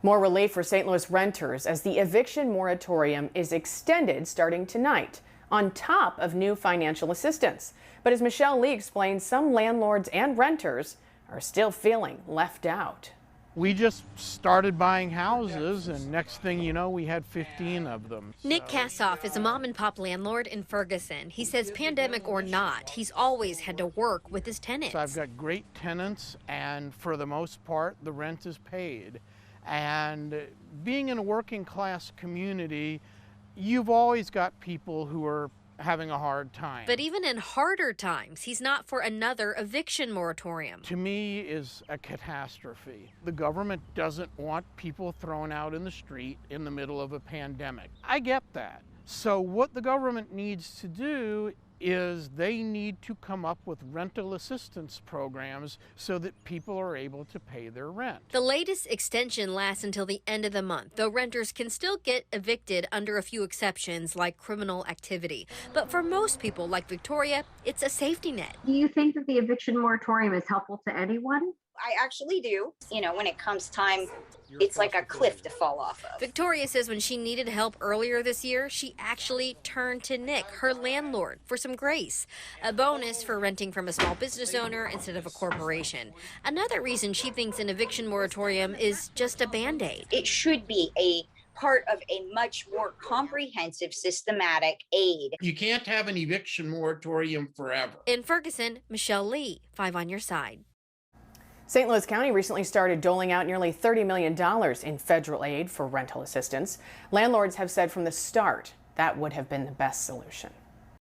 More relief for St. Louis renters as the eviction moratorium is extended starting tonight, on top of new financial assistance. But as Michelle Lee explains, some landlords and renters are still feeling left out. We just started buying houses, and next thing you know, we had 15 of them. Nick Kasoff is a mom and pop landlord in Ferguson. He says pandemic or not, he's always had to work with his tenants. So I've got great tenants, and for the most part, the rent is paid. And being in a working class community, you've always got people who are having a hard time. But even in harder times, he's not for another eviction moratorium. To me is a catastrophe. The government doesn't want people thrown out in the street in the middle of a pandemic. I get that. So what the government needs to do is they need to come up with rental assistance programs so that people are able to pay their rent. The latest extension lasts until the end of the month, though renters can still get evicted under a few exceptions like criminal activity. But for most people like Victoria, it's a safety net. Do you think that the eviction moratorium is helpful to anyone? I actually do. You know, when it comes time, it's like a cliff to fall off of. Victoria says when she needed help earlier this year, she actually turned to Nick, her landlord, for some grace. A bonus for renting from a small business owner instead of a corporation. Another reason she thinks an eviction moratorium is just a Band-Aid. It should be a part of a much more comprehensive, systematic aid. You can't have an eviction moratorium forever. In Ferguson, Michelle Lee, 5 on your side. St. Louis County recently started doling out nearly $30 million in federal aid for rental assistance. Landlords have said from the start that would have been the best solution.